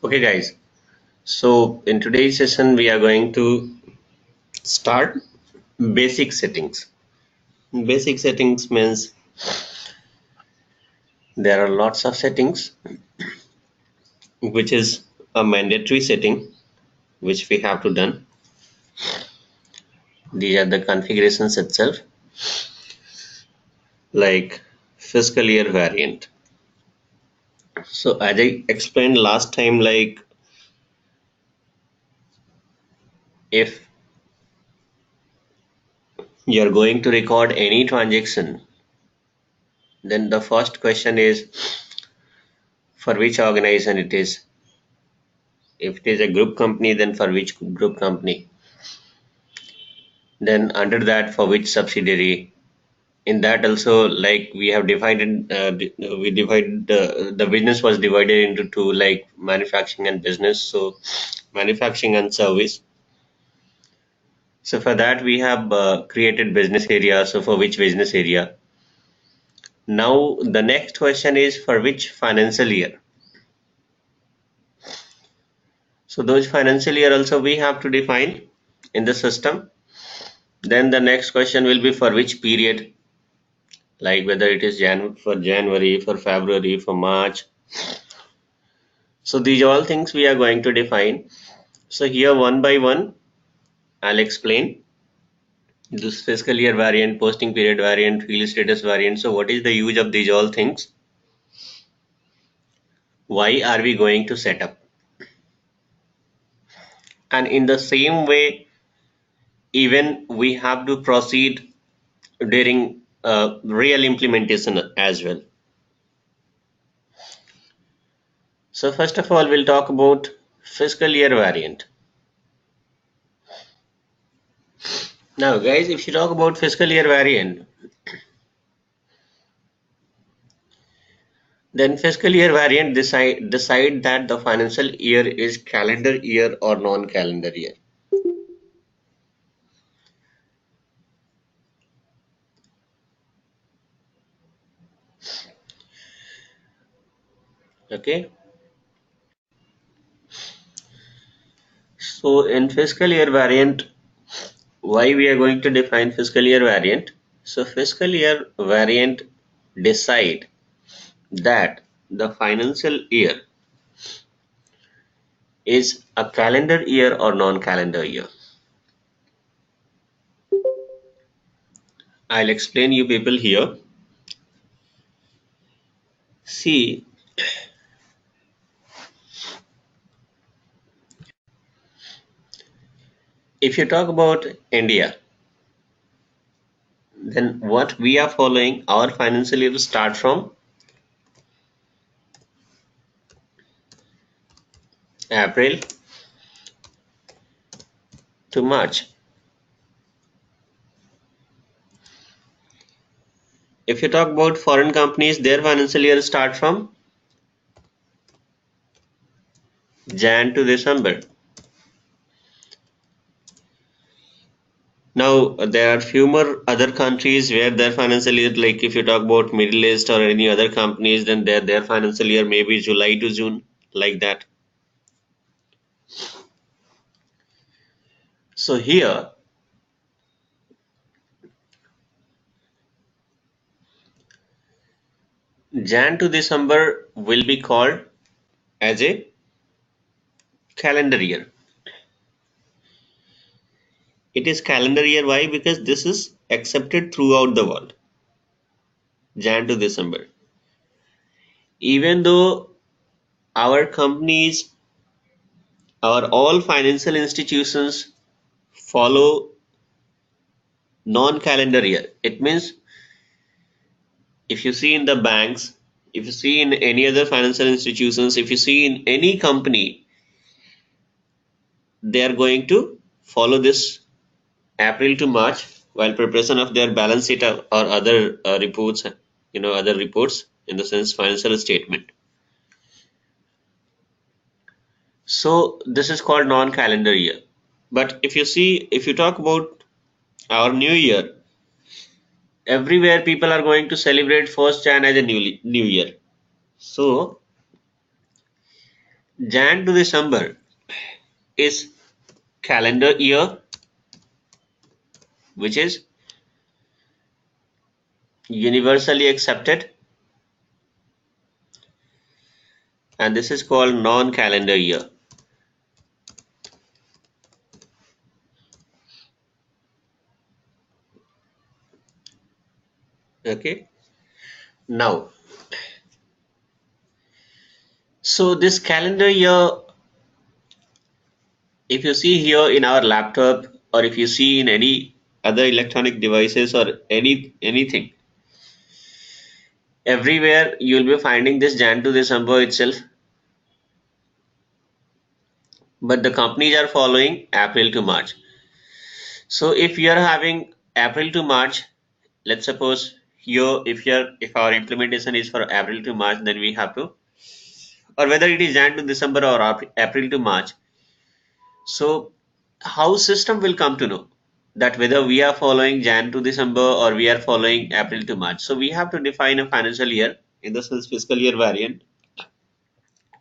Okay, guys. So in today's session, we are going to start basic settings. Basic settings means there are lots of settings, which is a mandatory setting which we have to done. These are the configurations itself, like fiscal year variant. So as I explained last time, like if you are going to record any transaction, then the first question is for which organization it is. If it is a group company, then for which group company? Then under that, for which subsidiary? In that also, like we have divided, we divided the business was divided into two, like manufacturing and business. So manufacturing and service. So for that, we have created business area. So for which business area? Now the next question is for which financial year? So those financial year also we have to define in the system. Then the next question will be for which period, like whether it is for January, for February, for March. So these all things we are going to define. So here one by one, I'll explain this fiscal year variant, posting period variant, field status variant. So what is the use of these all things? Why are we going to set up? And in the same way, even we have to proceed during real implementation as well. So first of all, we'll talk about fiscal year variant. Now, guys, if you talk about fiscal year variant, then fiscal year variant decide that the financial year is calendar year or non-calendar year. Okay. So in fiscal year variant, why we are going to define fiscal year variant? So fiscal year variant decide that the financial year is a calendar year or non-calendar year. I'll explain you people here. See, if you talk about India, then what we are following, our financial year start from April to March. If you talk about foreign companies, their financial year start from Jan to December. Now there are few more other countries where their financial year, like if you talk about Middle East or any other companies, then their financial year may be July to June, like that. So here, Jan to December will be called as a calendar year. It is calendar year. Why? Because this is accepted throughout the world. Jan to December. Even though our companies, our all financial institutions follow non-calendar year. It means if you see in the banks, if you see in any other financial institutions, if you see in any company, they are going to follow this April to March while preparation of their balance sheet or other reports, other reports in the sense financial statement. So this is called non-calendar year. But if you talk about our new year, everywhere people are going to celebrate 1st Jan as a new year. So Jan to December is calendar year, which is universally accepted, and this is called non-calendar year. Okay. Now, so this calendar year, if you see here in our laptop, or if you see in any other electronic devices or anything, everywhere you will be finding this Jan to December itself, but the companies are following April to March. So if you are having April to March, let's suppose here if our implementation is for April to March, then we have to, or whether it is Jan to December or April to March. So how system will come to know that whether we are following Jan to December or we are following April to March? So we have to define a financial year in the sense fiscal year variant.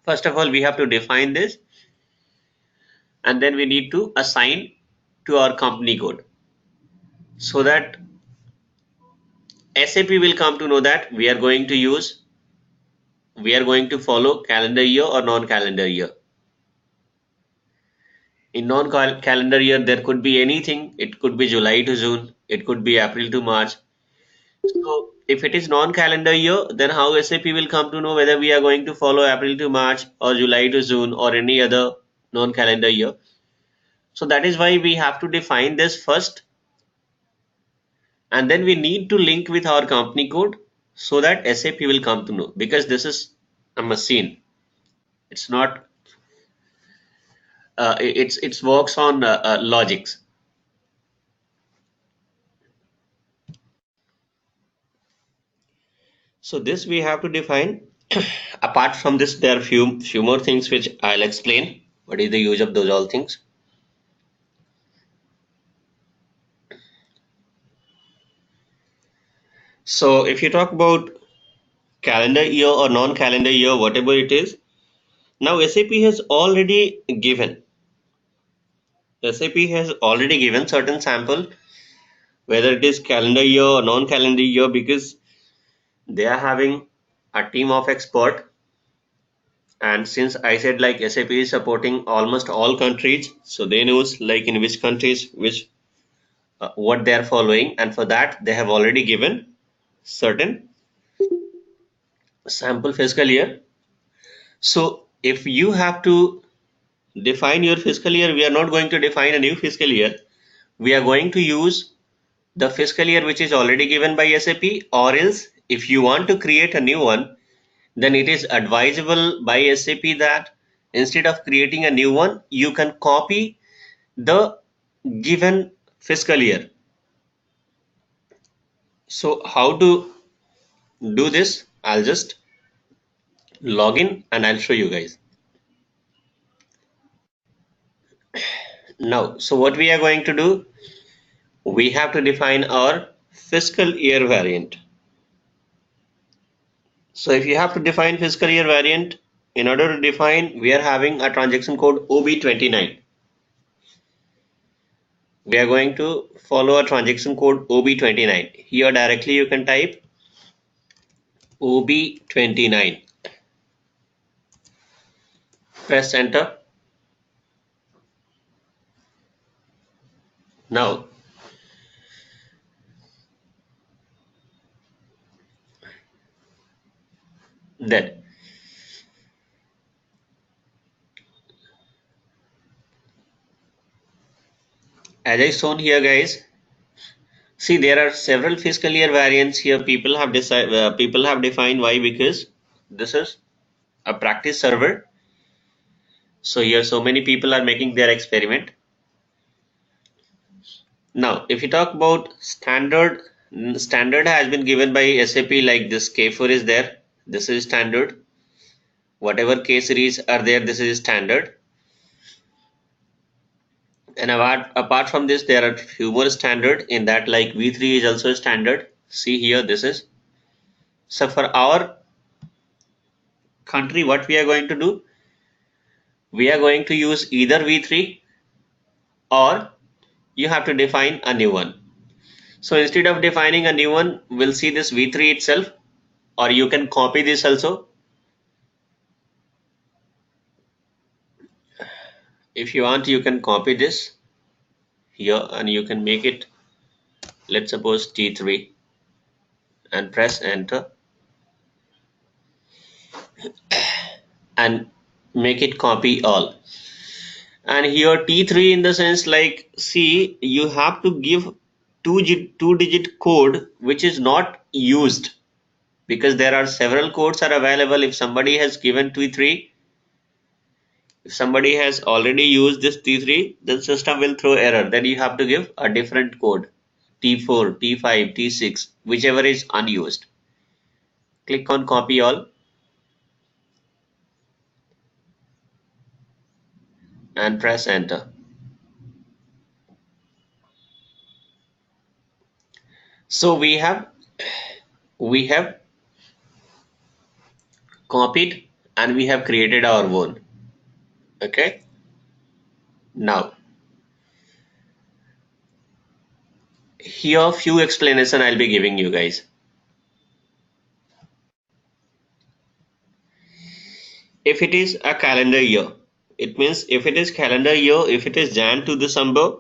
First of all, we have to define this, and then we need to assign to our company code, so that SAP will come to know that we are going to follow calendar year or non-calendar year. In non-calendar year, there could be anything. It could be July to June. It could be April to March. So if it is non-calendar year, then how SAP will come to know whether we are going to follow April to March or July to June or any other non-calendar year? So that is why we have to define this first, and then we need to link with our company code so that SAP will come to know, because this is a machine. It's not. It's works on logics. So this we have to define. Apart from this, there are few more things which I'll explain. What is the use of those all things? So if you talk about calendar year or non-calendar year, whatever it is, now SAP has already given certain sample, whether it is calendar year or non-calendar year, because they are having a team of expert. And since I said like SAP is supporting almost all countries, so they knows like in which countries which what they are following, and for that they have already given certain sample fiscal year. So if you have to define your fiscal year, we are not going to define a new fiscal year. We are going to use the fiscal year which is already given by SAP, or else if you want to create a new one, then it is advisable by SAP that instead of creating a new one, you can copy the given fiscal year. So how to do this? I'll just log in and I'll show you guys. Now, so what we are going to do, we have to define our fiscal year variant. So if you have to define fiscal year variant, in order to define, we are having a transaction code OB29. We are going to follow a transaction code OB29. Here directly you can type OB29. Press enter. Now, then as I shown here, guys, see there are several fiscal year variants here. People have defined. Why? Because this is a practice server. So here so many people are making their experiment. Now, if you talk about standard has been given by SAP, like this K4 is there. This is standard. Whatever K series are there, this is standard. And apart from this, there are few more standard in that, like V3 is also standard. See here, this is. So for our country, what we are going to do? we are going to use either V3 or you have to define a new one. So instead of defining a new one, we'll see this V3 itself, or you can copy this also. If you want, you can copy this here and you can make it, let's suppose T3, and press enter and make it copy all. And here T3 in the sense like, see, you have to give two digit code which is not used, because there are several codes are available. If somebody has given T3, if somebody has already used this T3, then system will throw error. Then you have to give a different code, T4, T5, T6, whichever is unused. Click on copy all and press enter. So we have copied and we have created our own. Okay. Now here few explanation I'll be giving you guys. If it is a calendar year, it means if it is calendar year, if it is Jan to December,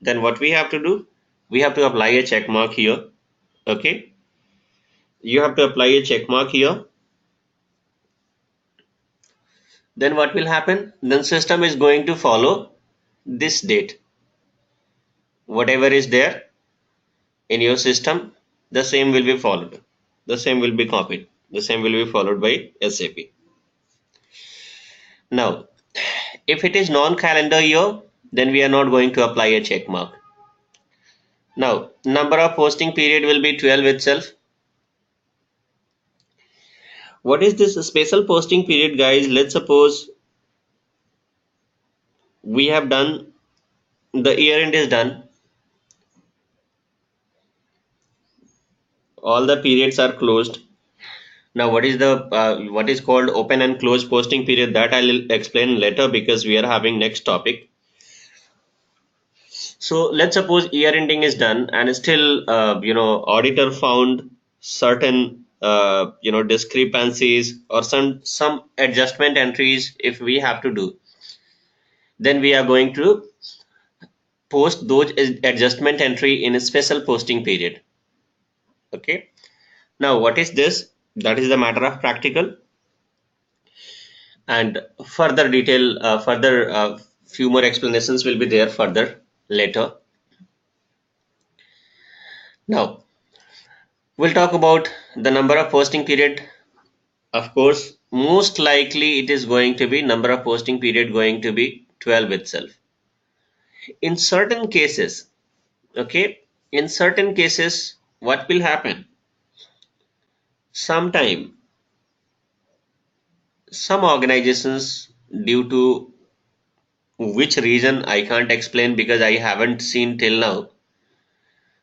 then what we have to do? We have to apply a check mark here. Okay. You have to apply a check mark here. Then what will happen? Then system is going to follow this date. Whatever is there in your system, the same will be followed. The same will be copied. The same will be followed by SAP. Now, if it is non-calendar year, then we are not going to apply a check mark. Now, number of posting period will be 12 itself. What is this special posting period, guys? Let's suppose we have done, the year end is done. All the periods are closed. Now, what is called open and close posting period? That I'll explain later because we are having next topic. So let's suppose year ending is done and still, auditor found certain, discrepancies or some adjustment entries. If we have to do, then we are going to post those adjustment entry in a special posting period. Okay. Now, what is this? That is the matter of practical. And further detail, few more explanations will be there further later. Now we'll talk about the number of posting period. Of course, most likely it is going to be number of posting period going to be 12 itself. In certain cases, okay, in certain cases, what will happen? Sometime some organizations, due to which reason I can't explain because I haven't seen till now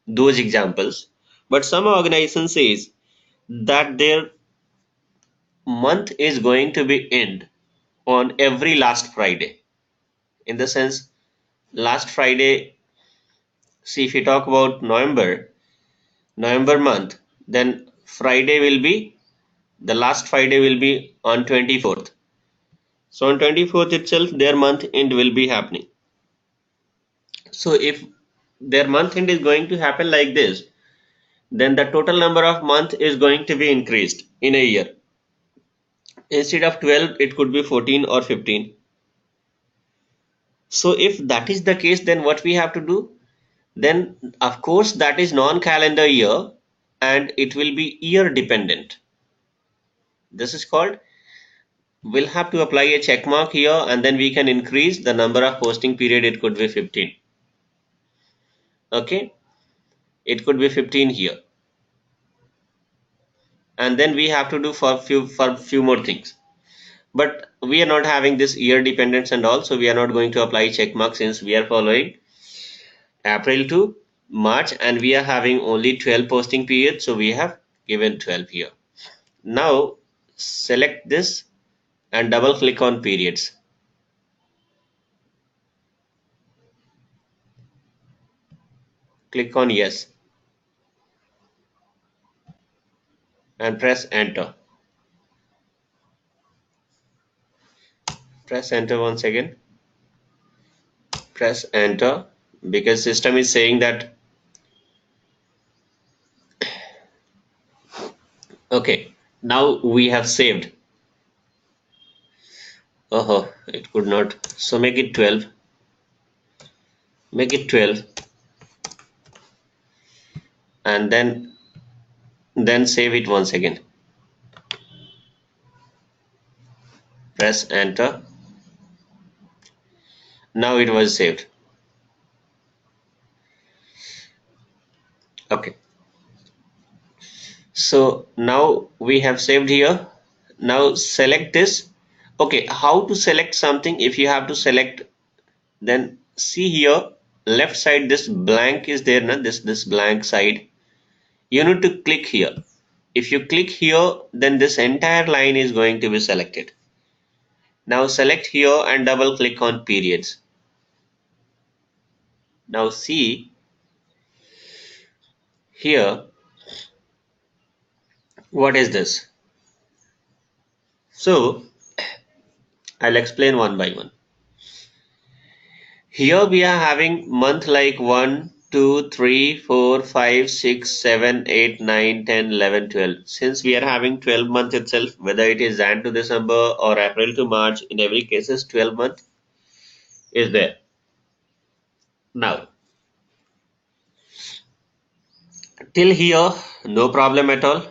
those examples, but some organization says that their month is going to be end on every last Friday. In the sense, last Friday, see, if you talk about November month, then Friday will be, the last Friday will be on 24th. So on 24th itself, their month end will be happening. So if their month end is going to happen like this, then the total number of month is going to be increased in a year. Instead of 12, it could be 14 or 15. So if that is the case, then what we have to do? Then of course that is non-calendar year and it will be year dependent. This is called, we'll have to apply a check mark here and then we can increase the number of posting period. It could be 15. Okay, it could be 15 here. And then we have to do for few more things. But we are not having this year dependence and all, so we are not going to apply check mark since we are following April to March and we are having only 12 posting periods, so we have given 12 here. Now select this and double click on periods. click on yes and press enter. Press enter once again. Press enter because system is saying that okay, now we have saved. Oh, it could not. So make it 12. Make it 12 and then save it once again. Press enter. Now it was saved. Okay. So now we have saved here. Now select this. Okay, how to select something? If you have to select, then see here left side, this blank is there now, this blank side. You need to click here. If you click here, then this entire line is going to be selected. Now select here and double click on periods. Now see here, what is this? So I'll explain one by one. Here we are having month like 1, 2, 3, 4, 5, 6, 7, 8, 9, 10, 11, 12. Since we are having 12 months itself, whether it is Jan to December or April to March, in every case is 12 month is there. Now, till here, no problem at all.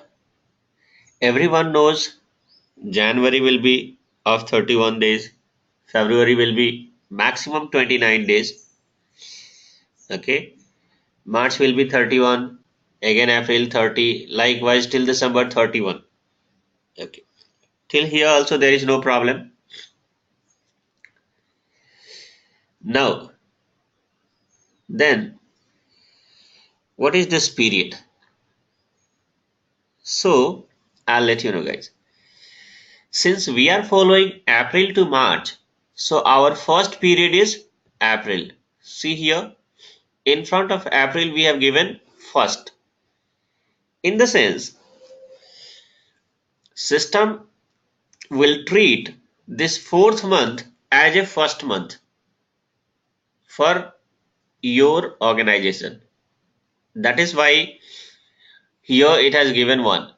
Everyone knows January will be of 31 days. February will be maximum 29 days. Okay. March will be 31. Again April 30. Likewise till December 31. Okay. Till here also there is no problem. Now, then what is this period? So I'll let you know, guys. Since we are following April to March, so our first period is April. See here, in front of April we have given first. In the sense, system will treat this fourth month as a first month for your organization. That is why here it has given one.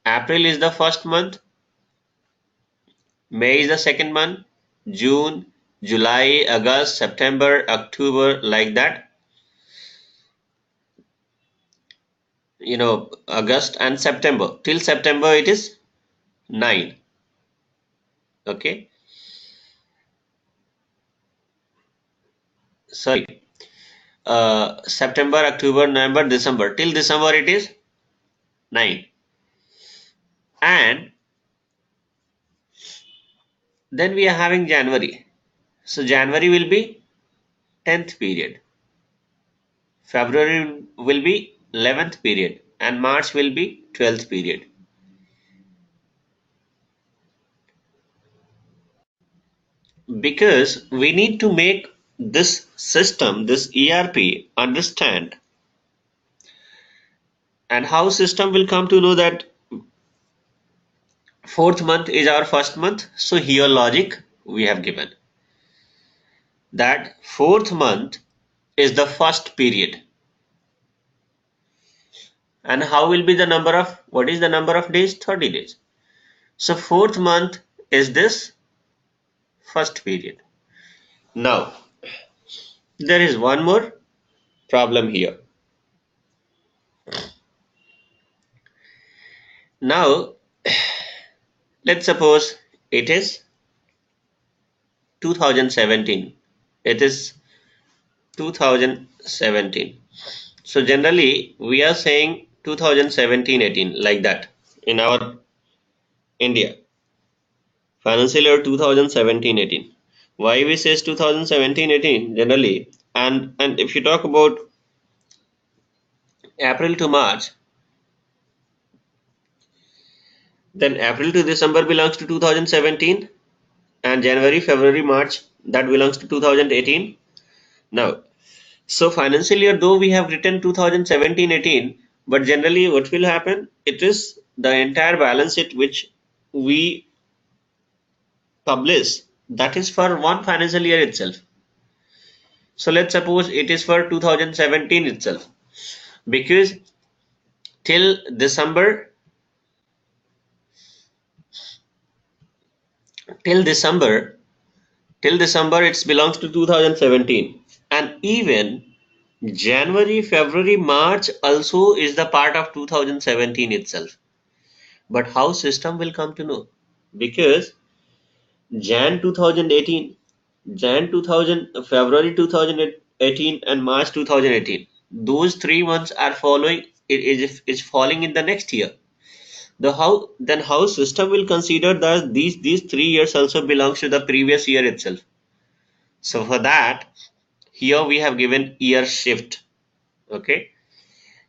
April is the first month, May is the second month, June, July, August, September, October, like that. August and September. Till September it is 9. Okay. Sorry. September, October, November, December. Till December it is 9. And then we are having January. So January will be 10th period. February will be 11th period. And March will be 12th period. Because we need to make this system, this ERP, understand. And how system will come to know that fourth month is our first month. So here logic we have given that fourth month is the first period. And how will be the number of, what is the number of days? 30 days. So fourth month is this first period. Now, there is one more problem here. Now, let's suppose it is 2017. It is 2017. So generally we are saying 2017-18 like that in our India. Financial year 2017-18. Why we says 2017-18 generally, and if you talk about April to March, then April to December belongs to 2017 and January, February, March that belongs to 2018. Now So financial year, though we have written 2017-18, but generally what will happen, it is the entire balance sheet which we publish, that is for one financial year itself. So let's suppose it is for 2017 itself, because till December, till December, till December it belongs to 2017, and even January, February, March also is the part of 2017 itself. But how system will come to know? Because Jan 2018, Jan 2000, February 2018 and March 2018, those 3 months are following, it is falling in the next year. The how then how system will consider that these 3 years also belongs to the previous year itself. So for that, here we have given year shift. Okay,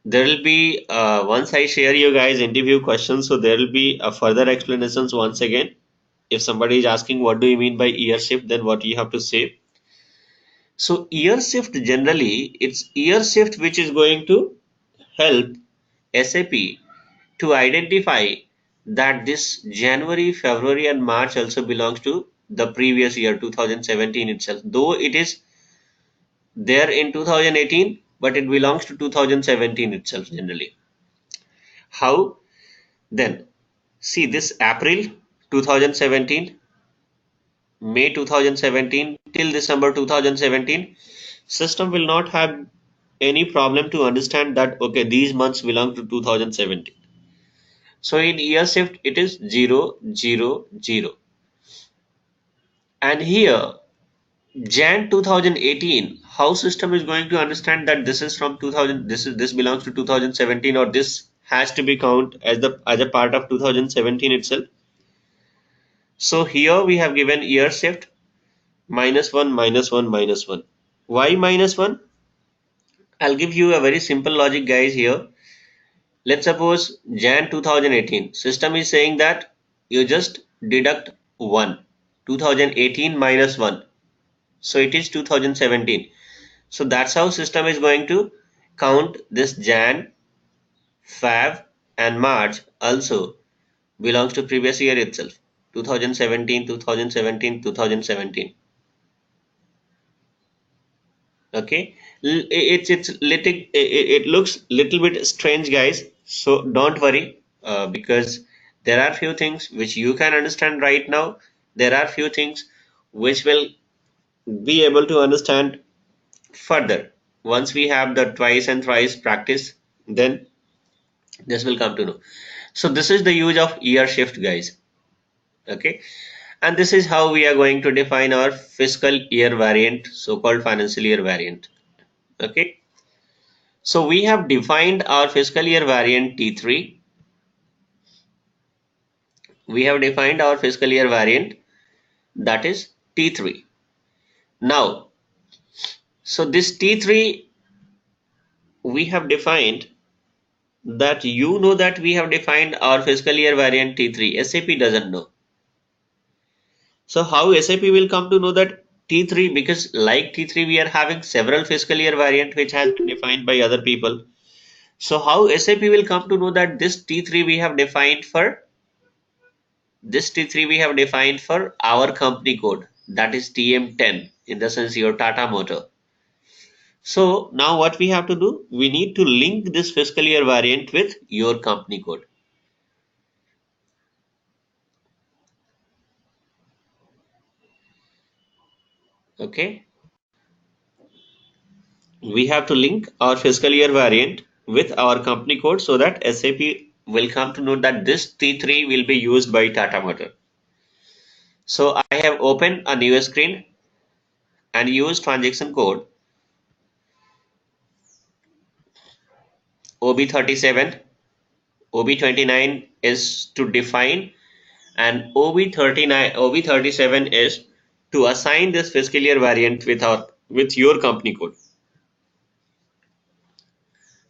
there will be once I share you guys interview questions, so there will be further explanations once again. If somebody is asking what do you mean by year shift, then what you have to say. So year shift, generally it's year shift which is going to help SAP to identify that this January, February and March also belongs to the previous year 2017 itself, though it is there in 2018, but it belongs to 2017 itself generally. How then? See this April 2017, May 2017 till December 2017, system will not have any problem to understand that okay, these months belong to 2017. So in year shift it is 0 0 0, and here Jan 2018, how system is going to understand that this is from 2000, this belongs to 2017, or this has to be count as a part of 2017 itself. So here we have given year shift -1 -1 -1. Why -1? I'll give you a very simple logic guys here. Let's suppose Jan 2018, system is saying that you just deduct 1, 2018 minus 1, so it is 2017. So that's how system is going to count this Jan, Feb and March also belongs to previous year itself, 2017, 2017, 2017. Okay, it's little, it looks little bit strange guys, so don't worry, because there are few things which you can understand right now. There are few things which will be able to understand further once we have the twice and thrice practice, then this will come to know. So this is the use of year shift guys. Okay, and this is how we are going to define our fiscal year variant, so-called financial year variant. Okay, so we have defined our fiscal year variant T3. We have defined our fiscal year variant, that is T3. Now, so this T3 we have defined, that you know that we have defined our fiscal year variant T3. SAP doesn't know. So how SAP will come to know that T3? Because like T3 we are having several fiscal year variant which has been defined by other people. So how SAP will come to know that this T3 we have defined for our company code, that is TM10, in the sense your Tata Motor. So now what we have to do, we need to link this fiscal year variant with your company code. Okay, we have to link our fiscal year variant with our company code so that SAP will come to know that this T3 will be used by Tata Motor. So I have opened a new screen and used transaction code OB37. OB29 is to define, and OB37 is to assign this fiscal year variant with your company code.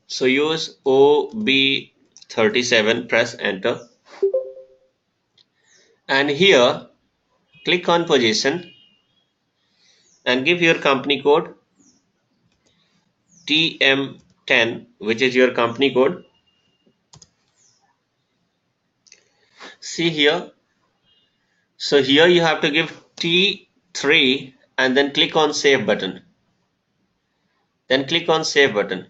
So use OB37, press enter, and here click on position and give your company code TM10, which is your company code. See here. So here you have to give T3 and then click on save button. Then click on save button.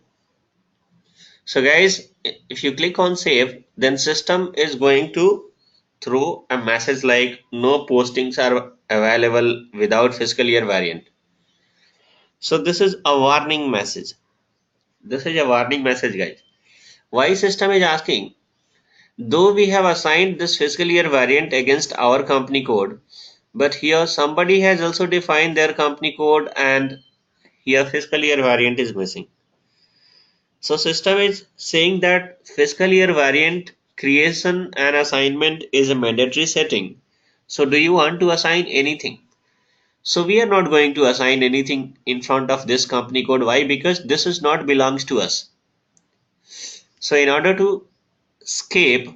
So guys, if you click on save, then system is going to throw a message like no postings are available without fiscal year variant. So this is a warning message. This is a warning message, guys. Why system is asking? Though we have assigned this fiscal year variant against our company code, but here somebody has also defined their company code and here fiscal year variant is missing. So system is saying that fiscal year variant creation and assignment is a mandatory setting. So do you want to assign anything? So we are not going to assign anything in front of this company code. Why? Because this is not belongs to us. So in order to skip,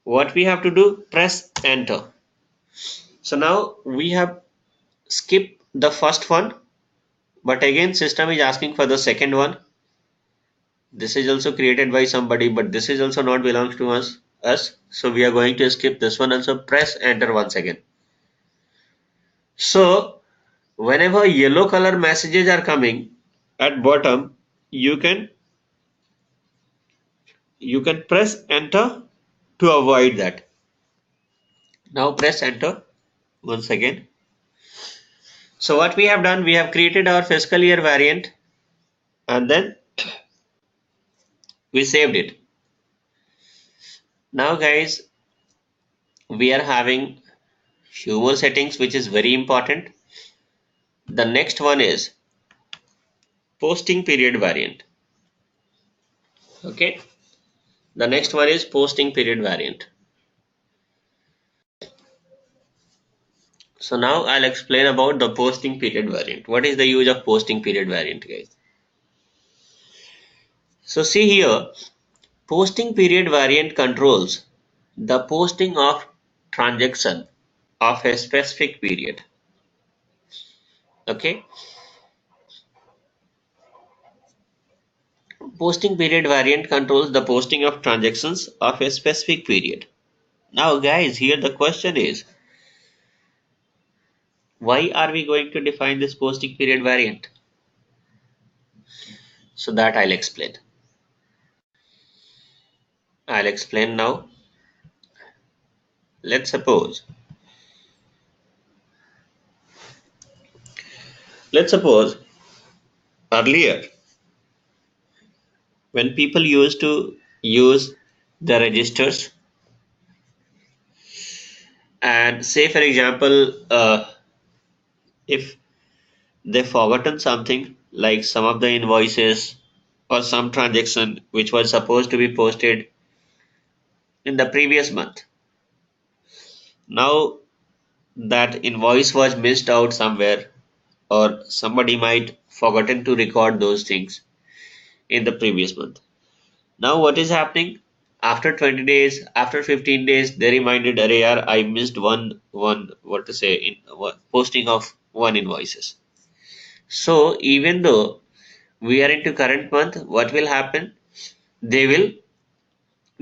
what we have to do, press enter. So now we have skipped the first one, but again system is asking for the second one. This is also created by somebody, but this is also not belongs to us. So we are going to skip this one also. Press enter once again. So whenever yellow color messages are coming at bottom, you can press enter to avoid that. Now press enter once again. So what we have done, we have created our fiscal year variant and then we saved it. Now guys, we are having few more settings which is very important. The next one is posting period variant. Okay, the next one is posting period variant. So now I'll explain about the posting period variant. What is the use of posting period variant, guys? So see here, posting period variant controls the posting of transaction of a specific period. Okay, posting period variant controls the posting of transactions of a specific period. Now guys, here the question is, why are we going to define this posting period variant? So that I'll explain. I'll explain now. Let's suppose earlier when people used to use the registers and say for example if they forgotten something like some of the invoices or some transaction which was supposed to be posted in the previous month, now that invoice was missed out somewhere or somebody might forgotten to record those things in the previous month. Now what is happening? After 20 days, after 15 days, they reminded, "Arey yaar, I missed one what to say in posting of one invoices." So even though we are into current month, what will happen? They will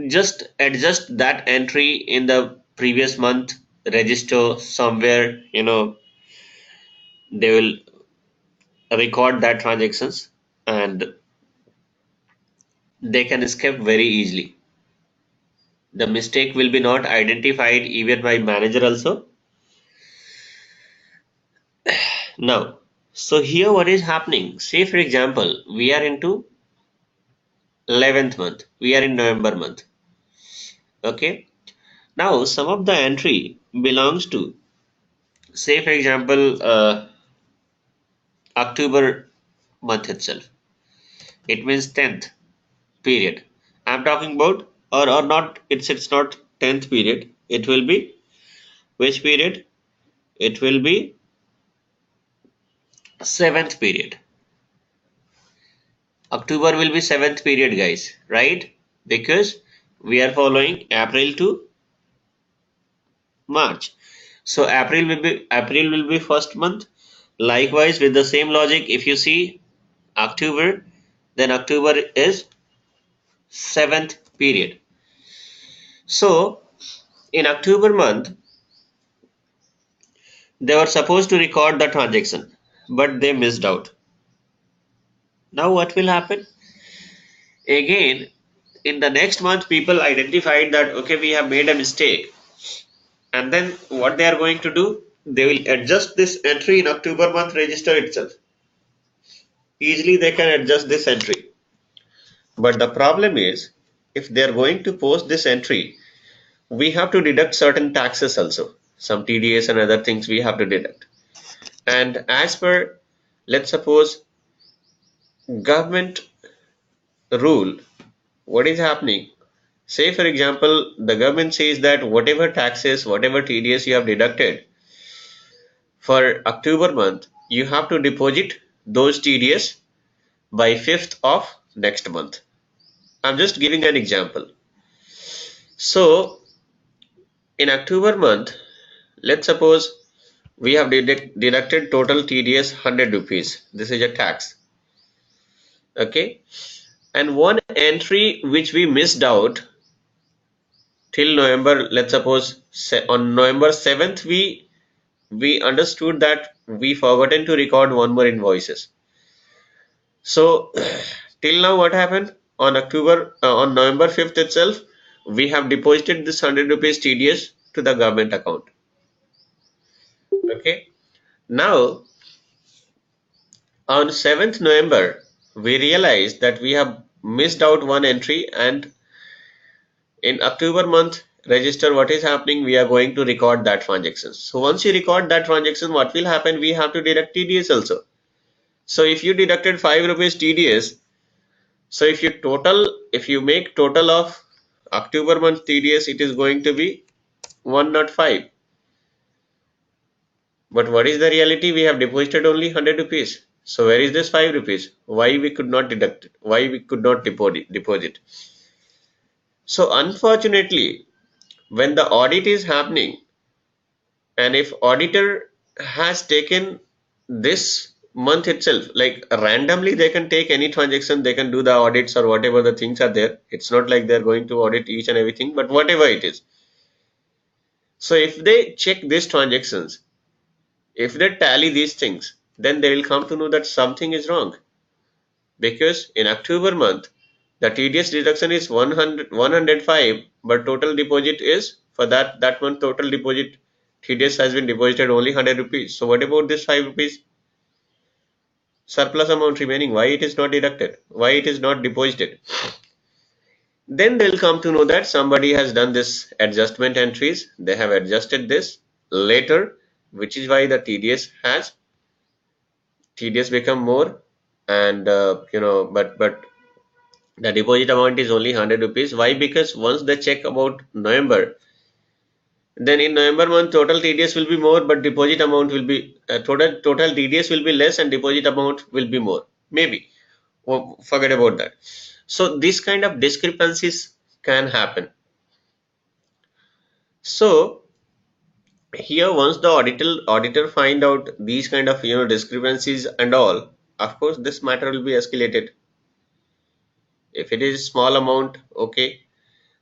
just adjust that entry in the previous month register somewhere. They will record that transactions and they can escape very easily. The mistake will be not identified even by manager also. Now, so here what is happening? Say for example, we are into 11th month. We are in November month. Okay. Now, some of the entry belongs to, say for example, October month itself. It means 10th period. I'm talking about, or not, it's not 10th period. It will be which period? It will be 7th period. October will be 7th period, guys, right? Because we are following April to March. So April will be first month. Likewise, with the same logic, if you see October, then October is 7th period. So in October month, they were supposed to record the transaction, but they missed out. Now what will happen? Again, in the next month, people identified that okay, we have made a mistake, and then what they are going to do? They will adjust this entry in October month register itself. Easily they can adjust this entry. But the problem is, if they are going to post this entry, we have to deduct certain taxes also. Some TDS and other things we have to deduct. And as per, let's suppose, government rule, what is happening? Say for example, the government says that whatever taxes, whatever TDS you have deducted for October month, you have to deposit those TDS by 5th of next month. I'm just giving an example. So in October month, let's suppose we have deducted total TDS 100 rupees. This is a tax. Okay. And one entry which we missed out till November, let's suppose on November 7th, we understood that we forgotten to record one more invoices. So till now what happened? On November 5th itself, we have deposited this 100 rupees TDS to the government account. Okay. Now on 7th November, we realized that we have missed out one entry, and in October month register, what is happening? We are going to record that transaction. So once you record that transaction, what will happen? We have to deduct TDS also. So if you deducted 5 rupees TDS, so if you make total of October month TDS, it is going to be 105. But what is the reality? We have deposited only 100 rupees. So where is this 5 rupees? Why we could not deduct it? Why we could not deposit? So unfortunately, when the audit is happening, and if auditor has taken this month itself, like randomly they can take any transaction, they can do the audits or whatever the things are there. It's not like they're going to audit each and everything, but whatever it is. So if they check these transactions, if they tally these things, then they will come to know that something is wrong. Because in October month, the TDS deduction is 105, but total deposit is for that month total deposit TDS has been deposited only 100 rupees. So what about this 5 rupees surplus amount remaining? Why it is not deducted? Why it is not deposited? Then they'll come to know that somebody has done this adjustment entries. They have adjusted this later, which is why the TDS become more, and but the deposit amount is only 100 rupees. Why? Because once they check about November, then in November month total TDS will be more, but deposit amount will be total TDS will be less and deposit amount will be more. Maybe. Forget about that. So this kind of discrepancies can happen. So here once the auditor find out these kind of discrepancies and all, of course this matter will be escalated. If it is small amount, okay,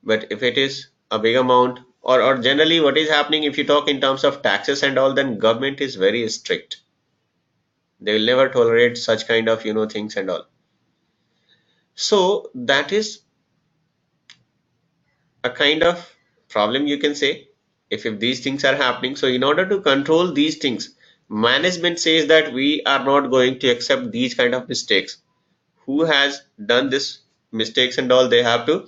but if it is a big amount, or generally what is happening, if you talk in terms of taxes and all, then government is very strict. They will never tolerate such kind of things and all. So that is a kind of problem, you can say, if these things are happening. So in order to control these things, management says that we are not going to accept these kind of mistakes. Who has done this mistakes and all, they have to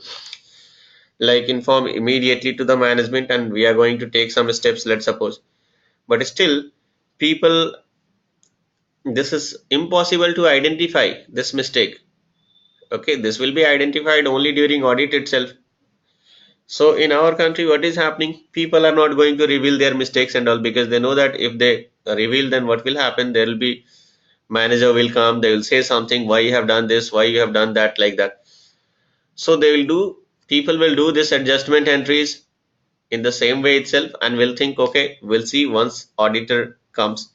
like inform immediately to the management, and we are going to take some steps, let's suppose. But still people, this is impossible to identify this mistake. Okay, this will be identified only during audit itself. So in our country, what is happening? People are not going to reveal their mistakes and all, because they know that if they reveal, then what will happen? There will be manager will come, they will say something, why you have done this, why you have done that, like that. So people will do this adjustment entries in the same way itself, and will think, okay, we'll see once auditor comes,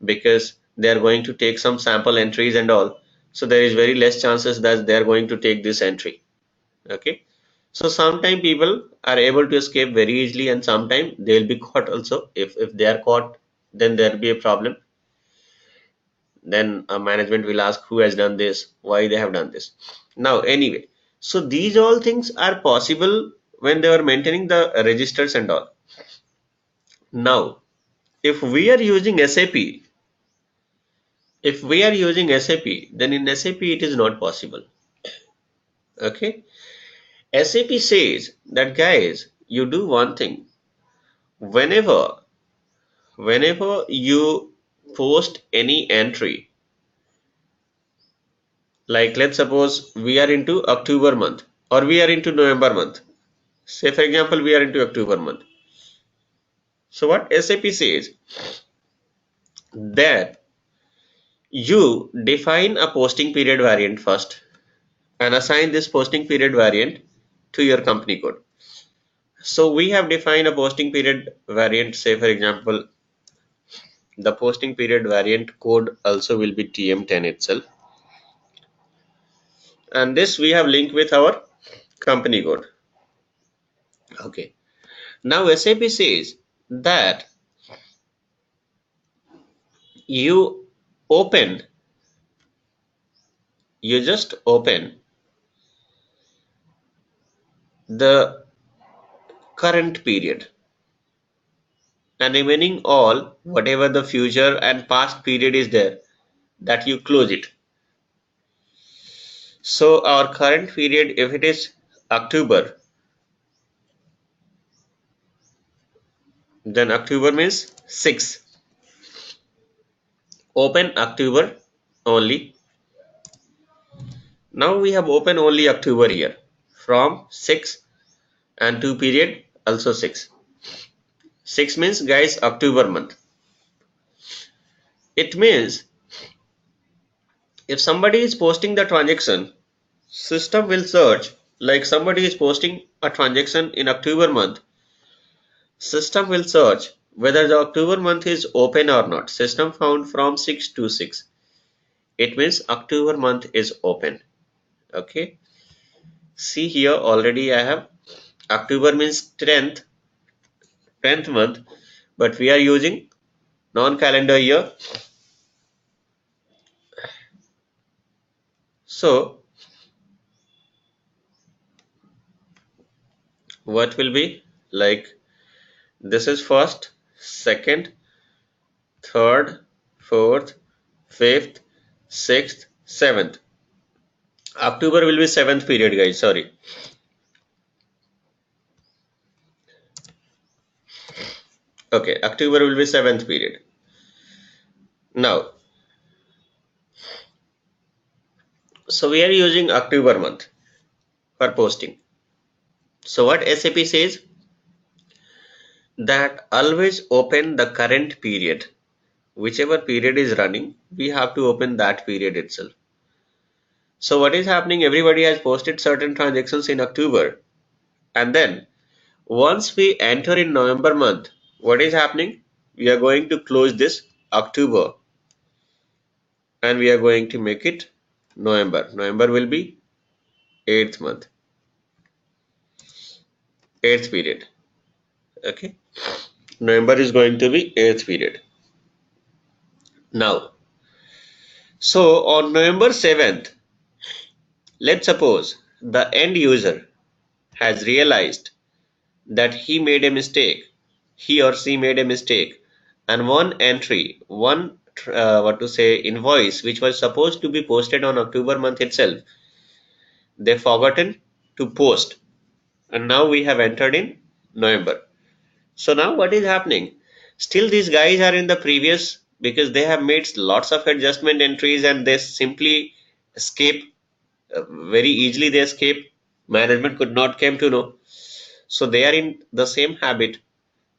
because they are going to take some sample entries and all. So there is very less chances that they are going to take this entry. Okay. So sometimes people are able to escape very easily, and sometimes they will be caught also. If they are caught, then there will be a problem. Then a management will ask who has done this, why they have done this. Now anyway, so these all things are possible when they are maintaining the registers and all. Now if we are using SAP, then in SAP it is not possible. Okay. SAP says that guys, you do one thing. Whenever you post any entry, like let's suppose we are into October month or we are into November month. Say for example, we are into October month. So what SAP says that you define a posting period variant first and assign this posting period variant to your company code. So we have defined a posting period variant. Say for example, the posting period variant code also will be TM10 itself. And this we have linked with our company code. Okay. Now SAP says that you open, you just open the current period and remaining all whatever the future and past period is there, that you close it. So our current period, if it is October, then October means 6. Open October only. Now we have open only October here from 6 and 2 period also 6. 6 means guys October month. It means if somebody is posting the transaction, system will search, like somebody is posting a transaction in October month. System will search whether the October month is open or not. System found from 6 to 6. It means October month is open. Okay. See here already I have October means 10th month, but we are using non-calendar year. So what will be like, this is first, second, third, fourth, fifth, sixth, seventh. October will be 7th period guys, sorry. Okay, October will be 7th period. Now, so we are using October month for posting. So what SAP says, that always open the current period. Whichever period is running, we have to open that period itself. So what is happening, everybody has posted certain transactions in October, and then once we enter in November month, what is happening? We are going to close this October and we are going to make it November. November will be 8th month, 8th period. Okay. November is going to be 8th period. Now, so on November 7th, let's suppose the end user has realized that he made a mistake, he or she made a mistake, and one entry, one invoice which was supposed to be posted on October month itself, they forgotten to post, and now we have entered in November. So now what is happening? Still these guys are in the previous, because they have made lots of adjustment entries and they simply escape, very easily they escape. Management could not came to know. So they are in the same habit,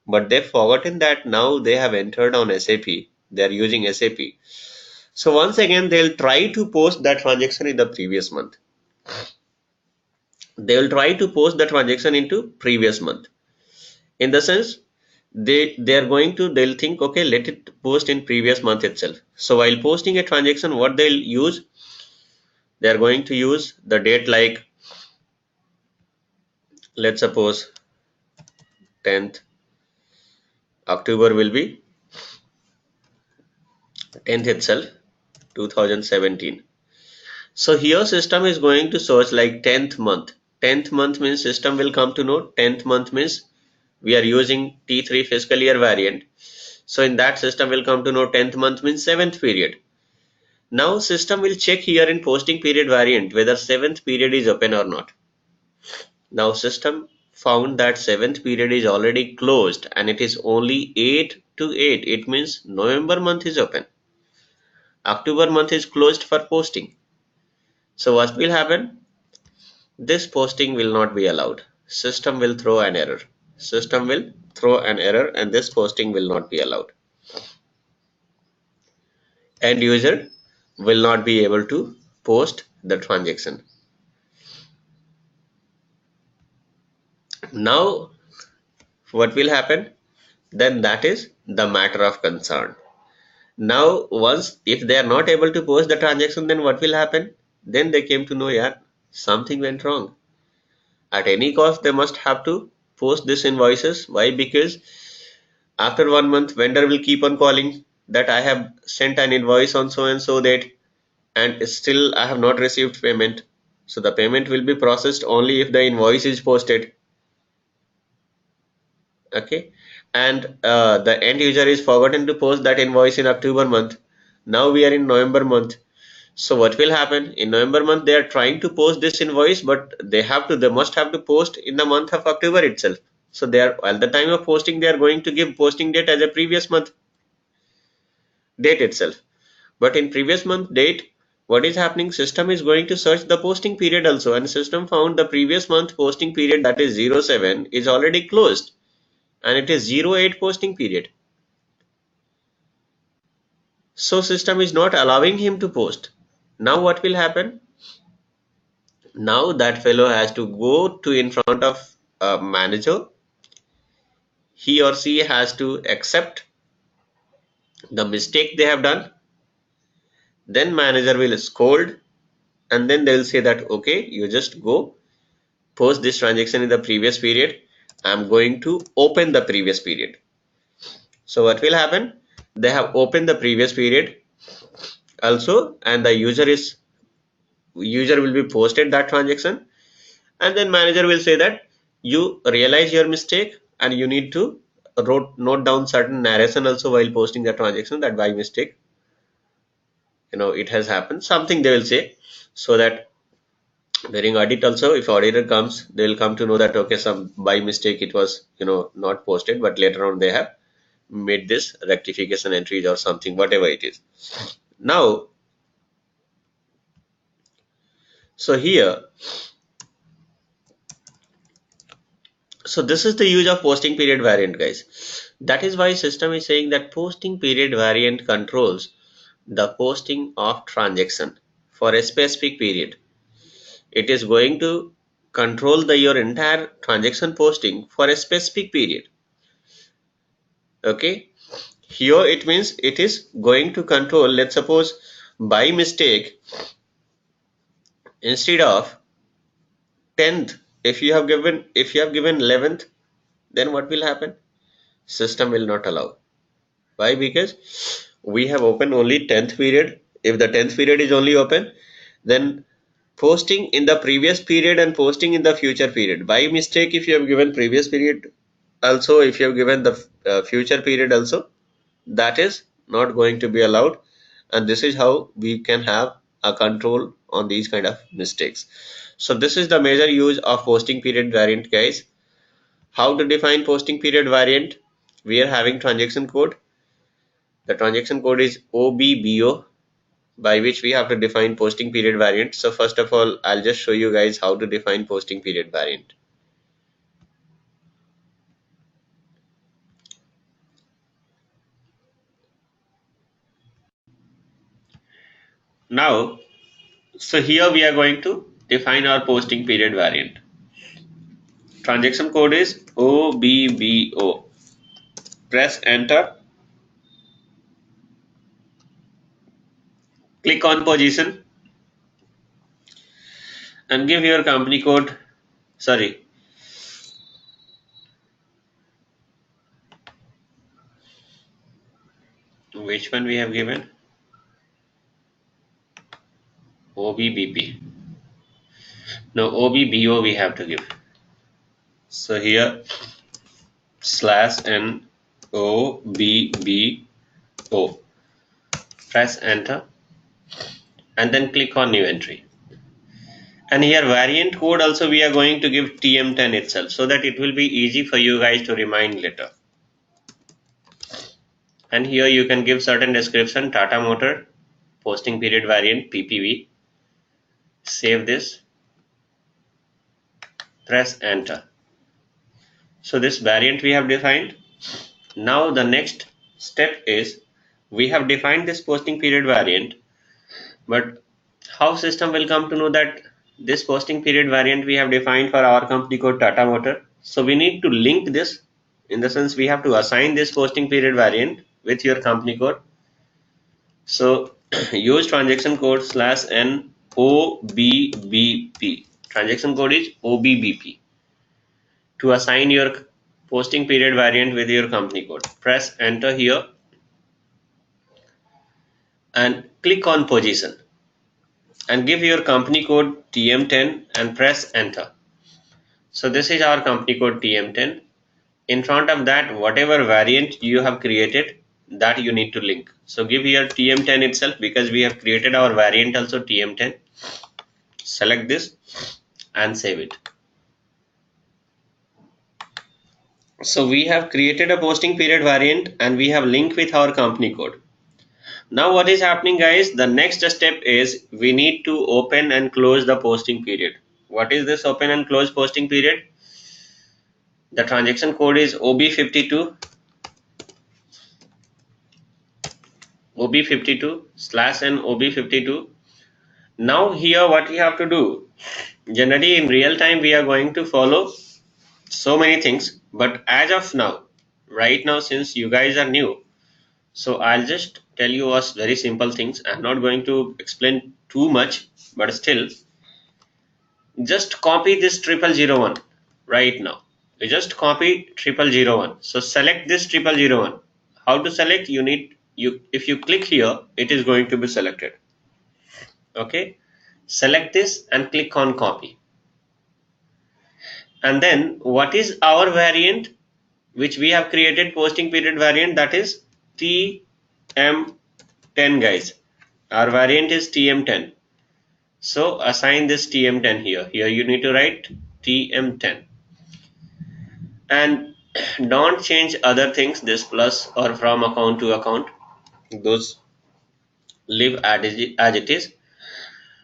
but they've forgotten that now they have entered on SAP. They are using SAP. So once again, they'll try to post that transaction in the previous month. They will try to post the transaction into previous month. In the sense, they'll think, okay, let it post in previous month itself. So while posting a transaction, what they'll use, they are going to use the date like, let's suppose 10th October will be 10th itself 2017. So here system is going to search like 10th month. 10th month means system will come to know 10th month means we are using T3 fiscal year variant. So in that system will come to know 10th month means 7th period. Now system will check here in posting period variant whether 7th period is open or not. Now system found that 7th period is already closed and it is only 8 to 8. It means November month is open. October month is closed for posting. So what will happen? This posting will not be allowed. System will throw an error. System will throw an error and this posting will not be allowed. End user will not be able to post the transaction. Now what will happen? Then that is the matter of concern. Now once if they are not able to post the transaction, then what will happen? Then they came to know, yeah, something went wrong. At any cost they must have to post this invoices. Why? Because after 1 month vendor will keep on calling that I have sent an invoice on so and so date and still I have not received payment. So the payment will be processed only if the invoice is posted. Okay, and the end user is forgotten to post that invoice in October month. Now we are in November month. So what will happen? In November month they are trying to post this invoice, but they must have to post in the month of October itself. So they are at the time of posting they are going to give posting date as a previous month date itself. But in previous month date, what is happening? System is going to search the posting period also, and system found the previous month posting period, that is 07, is already closed and it is 08 posting period. So system is not allowing him to post. Now what will happen? Now that fellow has to go to in front of a manager. He or she has to accept the mistake they have done. Then manager will scold and then they will say that okay, you just go post this transaction in the previous period. I'm going to open the previous period. So what will happen? They have opened the previous period also, and the user will be posted that transaction, and then manager will say that you realize your mistake and you need to note down certain narration also while posting the transaction, that by mistake it has happened, something they will say, so that during audit also if auditor comes they will come to know that okay, some by mistake it was not posted, but later on they have made this rectification entries or something, whatever it is. Now so here, so this is the use of posting period variant, guys. That is why system is saying that posting period variant controls the posting of transaction for a specific period. It is going to control your entire transaction posting for a specific period. Okay, here it means it is going to control, let's suppose by mistake instead of 10th, if you have given 11th, then what will happen? System will not allow. Why? Because we have opened only 10th period. If the 10th period is only open, then posting in the previous period and posting in the future period, by mistake if you have given previous period also, if you have given the future period also, that is not going to be allowed. And this is how we can have a control on these kind of mistakes. So this is the major use of posting period variant, guys. How to define posting period variant? We are having transaction code. The transaction code is OBBO, by which we have to define posting period variant. So first of all, I'll just show you guys how to define posting period variant. Now, so here we are going to define our posting period variant. Transaction code is OBBO. Press enter. Click on position. and give your company code. Sorry, which one we have given? OBBP. No, OBBO we have to give. So here slash N O B B O. Press enter and then click on new entry. And here variant code also we are going to give TM10 itself, so that it will be easy for you guys to remind later. And here you can give certain description: Tata Motor, posting period variant PPV. Save this, press enter. So this variant we have defined. Now the next step is, we have defined this posting period variant, but how system will come to know that this posting period variant we have defined for our company code Tata Motor? So we need to link this, in the sense we have to assign this posting period variant with your company code. So use transaction code slash N OBBP. Transaction code is OBBP to assign your posting period variant with your company code. Press enter here and click on position and give your company code TM10 and press enter. So this is our company code TM10. In front of that, whatever variant you have created, that you need to link. So give here TM10 itself, because we have created our variant also TM10. Select this and save it. So we have created a posting period variant and we have linked with our company code. Now what is happening, guys? The next step is we need to open and close the posting period. What is this open and close posting period? The transaction code is OB52 slash N OB52. Now here what we have to do, generally in real time we are going to follow so many things, but as of now, right now, since you guys are new, so I'll just tell you us very simple things. I'm not going to explain too much, but still, just copy this 0001 right now. You just copy 0001. So select this 0001. How to select? You need, if you click here, it is going to be selected. Okay, select this and click on copy. And then what is our variant which we have created, posting period variant, that is TM10, guys. Our variant is TM10. So assign this TM10 here. Here you need to write TM10. And don't change other things, this plus or from account to account. Those leave as it is.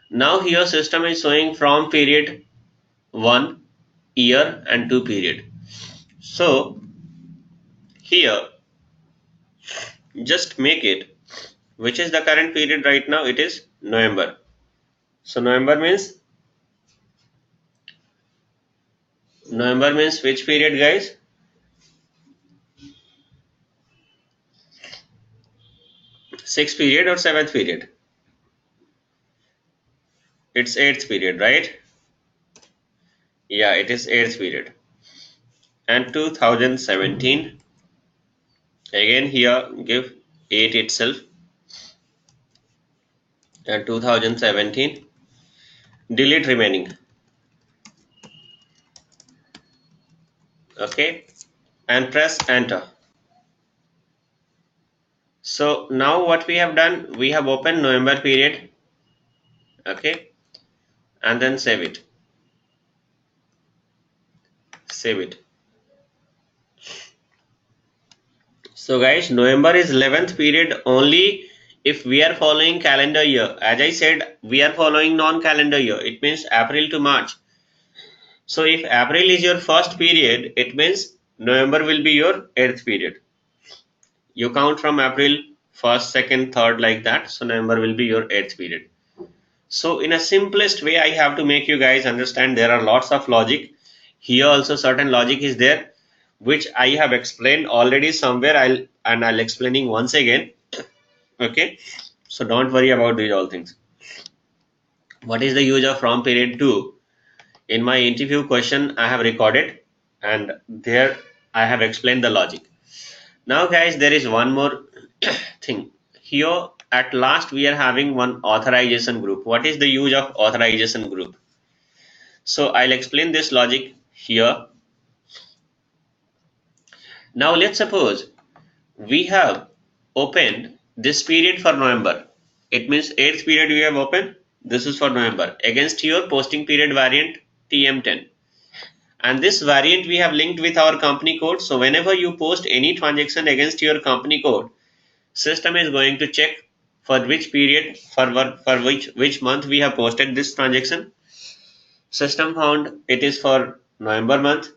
Now here system is showing from period 1, year, and 2 period. So here just make it, which is the current period right now, it is November. So November means which period, guys? Sixth period or seventh period? It's eighth period, right? Yeah, it is eighth period. And 2017, again here give 8 itself, and 2017, delete remaining. Okay, and press enter. So now what we have done, we have opened November period. Okay, and then save it. So guys, November is 11th period only if we are following calendar year. As I said, we are following non-calendar year. It means April to March. So if April is your first period, it means November will be your 8th period. You count from April 1st, 2nd, 3rd, like that. So November will be your 8th period. So in a simplest way, I have to make you guys understand there are lots of logic. Here also certain logic is there, which I have explained already somewhere. I'll explaining once again. Okay, so don't worry about these all things. What is the use of from period to? In my interview question I have recorded, and there I have explained the logic. Now guys, there is one more thing. Here at last we are having one authorization group. What is the use of authorization group? So I'll explain this logic here. Now let's suppose we have opened this period for November. It means 8th period we have opened. This is for November against your posting period variant TM10. And this variant we have linked with our company code. So whenever you post any transaction against your company code, system is going to check for which period, for which month we have posted this transaction. System found it is for November month.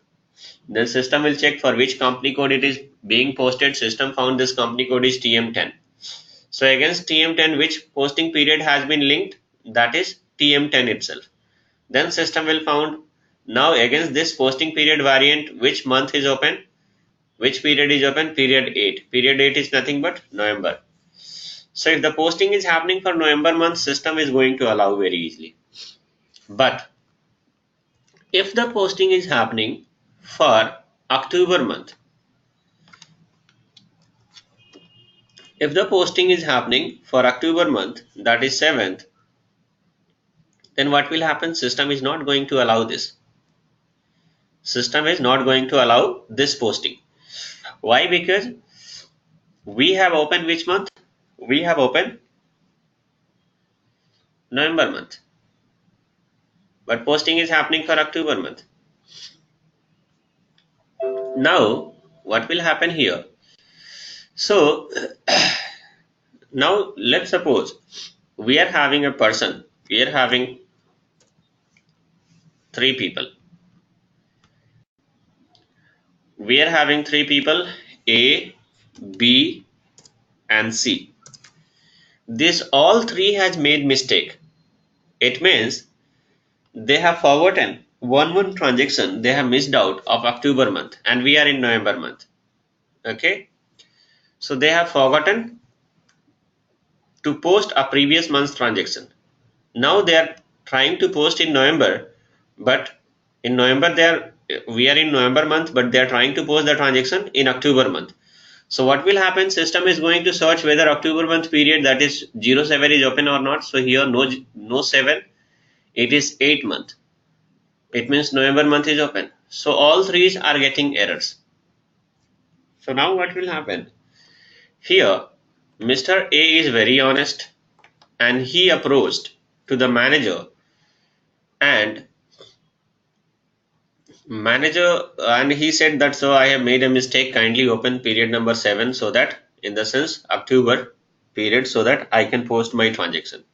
Then system will check for which company code it is being posted. System found this company code is TM10. So against TM10, which posting period has been linked? That is TM10 itself. Then system will found now against this posting period variant, which month is open? Which period is open? Period 8. Period 8 is nothing but November. So if the posting is happening for November month, system is going to allow very easily. But if the posting is happening for October month, if the posting is happening for October month, that is 7th, then what will happen? System is not going to allow this. System is not going to allow this posting. Why? Because we have opened which month? We have opened November month. But posting is happening for October month. Now, what will happen here? So, now let's suppose we are having a person, we are having three people. We are having three people, A, B, and C. This all three has made mistake. It means they have forgotten one transaction they have missed out of October month, and we are in November month. Okay, so they have forgotten to post a previous month's transaction. Now they are trying to post in November, but in November we are in November month, but they are trying to post the transaction in October month. So what will happen? System is going to search whether October month period, that is 07, is open or not. So here no 7, it is 8 month. It means November month is open. So all threes are getting errors. So now what will happen? Here Mr. A is very honest, and he approached to the manager, and he said that, so I have made a mistake, kindly open period number 7, so that, in the sense October period, so that I can post my transaction.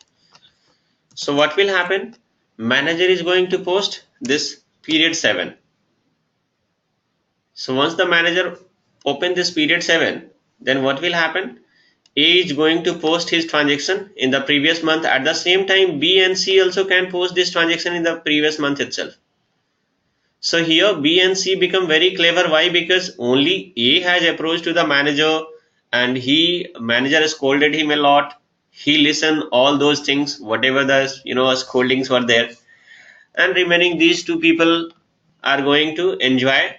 So what will happen? Manager is going to post this period 7. So once the manager open this period 7, then what will happen? A is going to post his transaction in the previous month. At the same time, B and C also can post this transaction in the previous month itself. So here B and C become very clever. Why? Because only A has approached to the manager, and manager scolded him a lot. He listened all those things, whatever the scoldings were there, and remaining these two people are going to enjoy,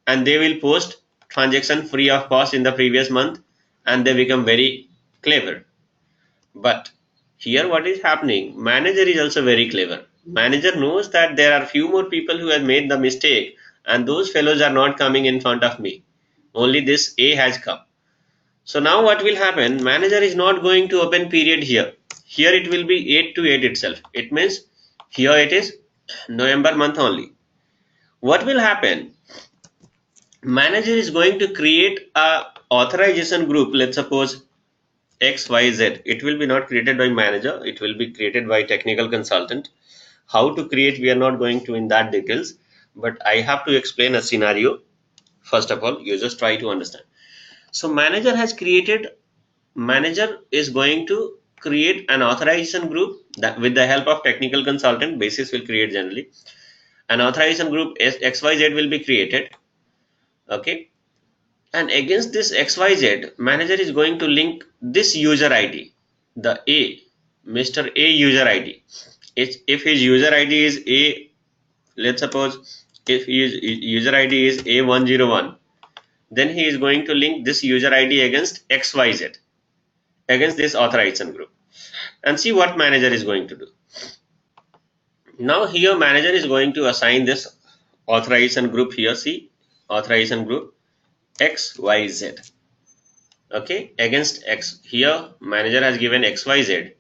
and they will post transaction free of cost in the previous month, and they become very clever. But here what is happening? Manager is also very clever. Manager knows that there are few more people who have made the mistake, and those fellows are not coming in front of me. Only this A has come. So now what will happen? Manager is not going to open period here. Here it will be 8 to 8 itself. It means here it is November month only. What will happen? Manager is going to create a authorization group. Let's suppose XYZ. It will be not created by manager. It will be created by technical consultant. How to create, we are not going to in that details, but I have to explain a scenario. First of all, you just try to understand. So manager is going to create an authorization group that, with the help of technical consultant, basis will create generally. An authorization group XYZ will be created. Okay. And against this XYZ, manager is going to link this user ID, the A, Mr. A user ID. if his user ID is A, let's suppose if his user ID is A101, then he is going to link this user ID against XYZ, against this authorization group, and see what manager is going to do. Now here manager is going to assign this authorization group here, see, authorization group XYZ, okay, against X. Here manager has given XYZ,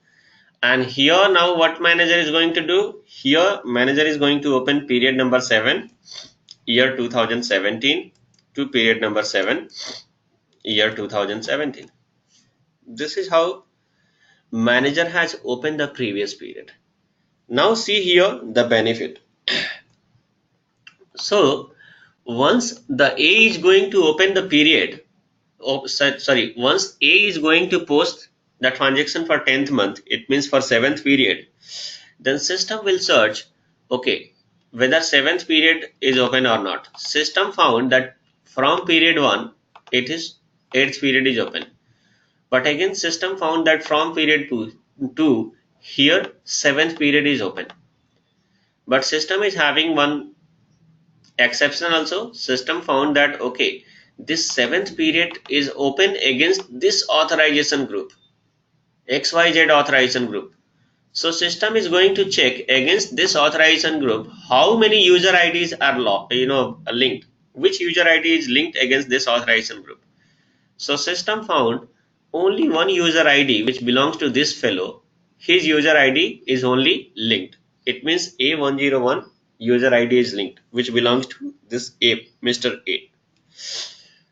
and here now what manager is going to do? Here manager is going to open period number 7, year 2017, to period number 7, year 2017. This is how manager has opened the previous period. Now see here the benefit. So once the A is going to open the period, once A is going to post the transaction for 10th month, it means for 7th period, then system will search, okay, whether 7th period is open or not. System found that from period 1, it is 8th period is open. But again, system found that from period 2, here 7th period is open. But system is having one exception also. System found that, okay, this 7th period is open against this authorization group, XYZ authorization group. So system is going to check against this authorization group how many user IDs are linked, which user ID is linked against this authorization group. So system found only one user ID which belongs to this fellow. His user ID is only linked. It means A101 user ID is linked, which belongs to this A, Mr. A.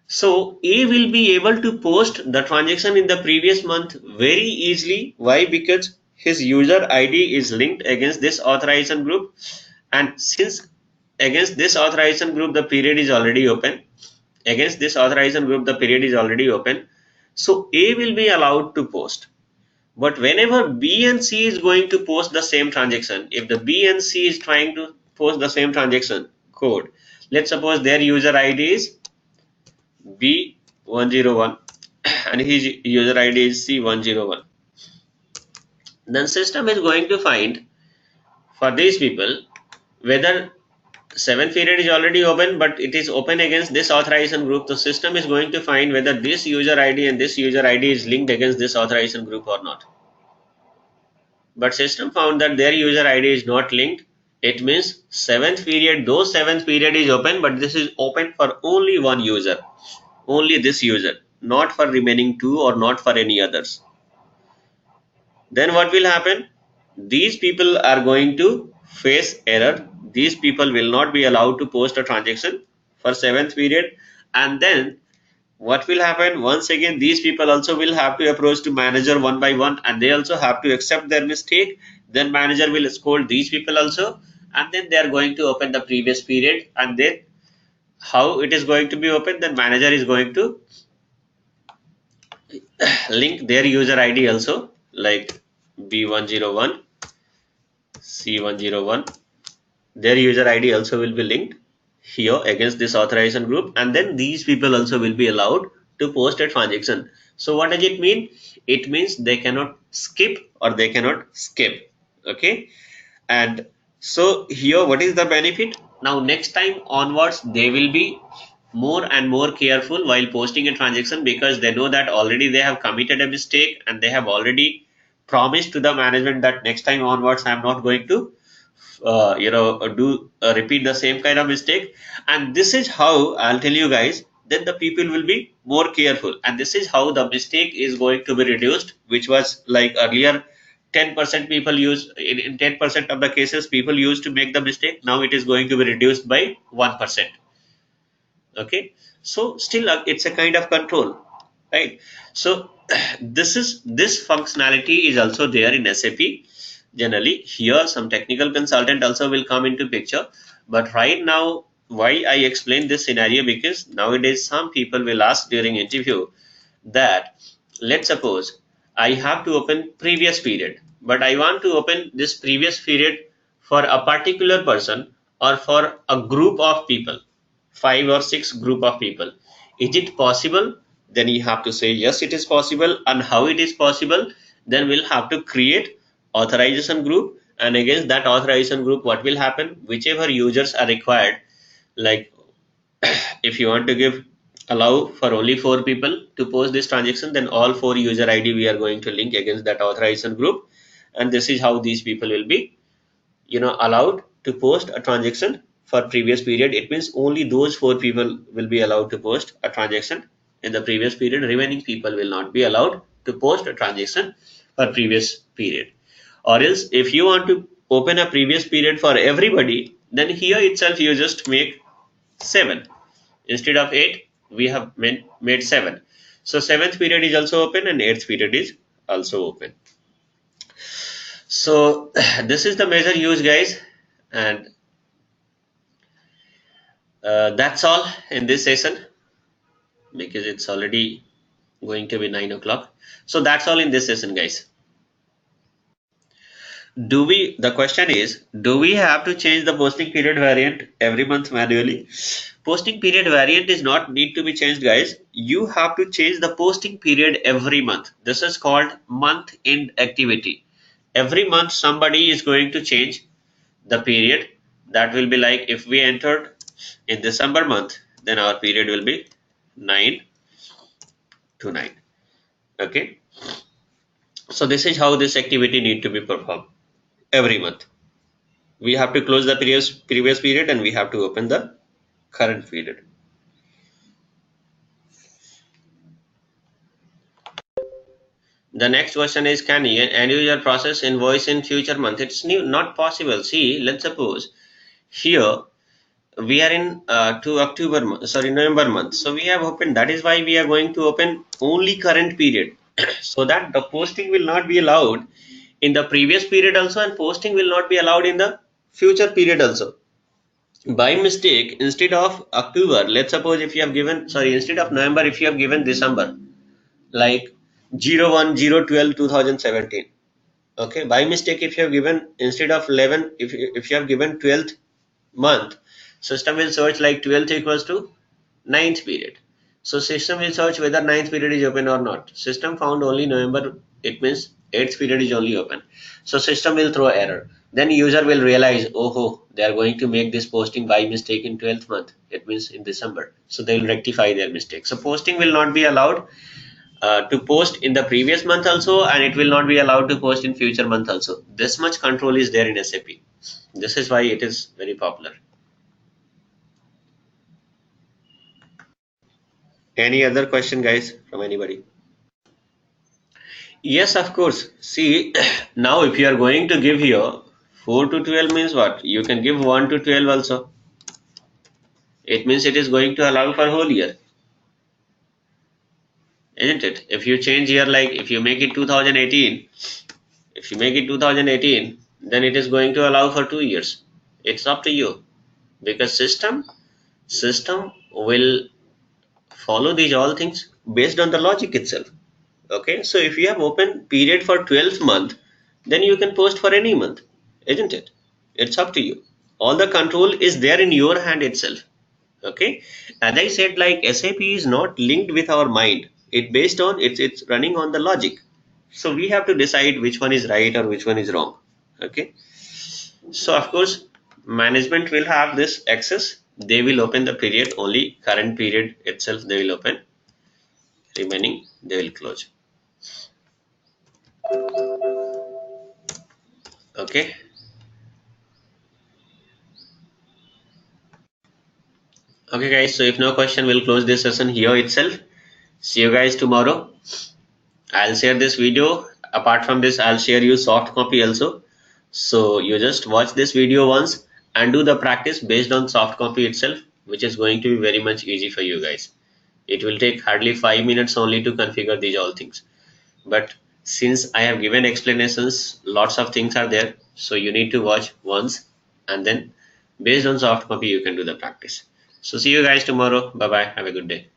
So A will be able to post the transaction in the previous month very easily. Why? Because his user ID is linked against this authorization group, and since against this authorization group the period is already open, against this authorization group the period is already open, so A will be allowed to post. But whenever B and C is going to post the same transaction, if the B and C is trying to post the same transaction code, let's suppose their user ID is B101 and his user ID is C101, then system is going to find for these people whether 7th period is already open, but it is open against this authorization group. The system is going to find whether this user ID and this user ID is linked against this authorization group or not. But system found that their user ID is not linked. It means 7th period, though 7th period is open, but this is open for only one user, only this user, not for remaining 2 or not for any others. Then what will happen? These people are going to face error. These people will not be allowed to post a transaction for 7th period. And then what will happen? Once again, these people also will have to approach to manager one by one, and they also have to accept their mistake. Then manager will scold these people also, and then they are going to open the previous period. And then how it is going to be open? Then manager is going to link their user ID also, like B101, C101. Their user ID also will be linked here against this authorization group, and then these people also will be allowed to post a transaction. So what does it mean? It means they cannot skip or they cannot skip. Okay, and so here what is the benefit? Now next time onwards they will be more and more careful while posting a transaction, because they know that already they have committed a mistake and they have already promised to the management that next time onwards I am not going to repeat the same kind of mistake. And this is how I'll tell you guys, then the people will be more careful, and this is how the mistake is going to be reduced, which was like earlier 10% people use in 10% of the cases people used to make the mistake. Now it is going to be reduced by 1%. Okay, so still it's a kind of control, right? So this functionality is also there in SAP. Generally here some technical consultant also will come into picture, but right now why I explain this scenario, because nowadays some people will ask during interview that, let's suppose I have to open previous period, but I want to open this previous period for a particular person or for a group of people, 5 or 6 group of people. Is it possible? Then you have to say yes, it is possible. And how it is possible? Then we'll have to create authorization group, and against that authorization group what will happen, whichever users are required, like if you want to give allow for only 4 people to post this transaction, then all 4 user ID we are going to link against that authorization group, and this is how these people will be allowed to post a transaction for previous period. It means only those 4 people will be allowed to post a transaction in the previous period. Remaining people will not be allowed to post a transaction for previous period. Or else if you want to open a previous period for everybody, then here itself you just make 7 instead of 8. We have made 7. So 7th period is also open and 8th period is also open. So this is the major use, guys, and that's all in this session, because it's already going to be 9 o'clock. So that's all in this session, guys. The question is, do we have to change the posting period variant every month manually? Posting period variant is not need to be changed, guys. You have to change the posting period every month. This is called month end activity. Every month somebody is going to change the period. That will be like if we entered in December month, then our period will be 9 to 9. Okay, so this is how this activity need to be performed every month. We have to close the previous period and we have to open the current period. The next question is, can an end user process invoice in future month? It's not possible. See, let's suppose here we are in to November month, so we have opened. That is why we are going to open only current period so that the posting will not be allowed in the previous period also, and posting will not be allowed in the future period also. By mistake, instead of October, let's suppose if you have given, instead of November, if you have given December, like 01/012/2017. Okay, by mistake if you have given instead of 11, if you have given 12th month, system will search like 12th equals to 9th period. So system will search whether 9th period is open or not. System found only November, it means 8th period is only open. So system will throw error. Then user will realize, oh, they are going to make this posting by mistake in 12th month. It means in December. So they will rectify their mistake. So posting will not be allowed to post in the previous month also, and it will not be allowed to post in future month also. This much control is there in SAP. This is why it is very popular. Any other question, guys, from anybody? Yes, of course. See, now if you are going to give here 4 to 12 means what? You can give 1 to 12 also. It means it is going to allow for whole year, isn't it? If you change here, like if you make it 2018, if you make it 2018, then it is going to allow for 2 years. It's up to you, because system will follow these all things based on the logic itself. Okay, so if you have open period for 12th month, then you can post for any month, isn't it? It's up to you. All the control is there in your hand itself. Okay, as I said, like SAP is not linked with our mind. It based on it's running on the logic. So we have to decide which one is right or which one is wrong. Okay, so of course management will have this access. They will open the period only current period itself. They will open, remaining they will close. Okay. Okay, guys. So if no question, we'll close this session here itself. See you guys tomorrow. I'll share this video. Apart from this, I'll share you soft copy also. So you just watch this video once and do the practice based on soft copy itself, which is going to be very much easy for you guys. It will take hardly 5 minutes only to configure these all things. But since I have given explanations, lots of things are there. So you need to watch once, and then based on soft copy, you can do the practice. So see you guys tomorrow. Bye bye. Have a good day.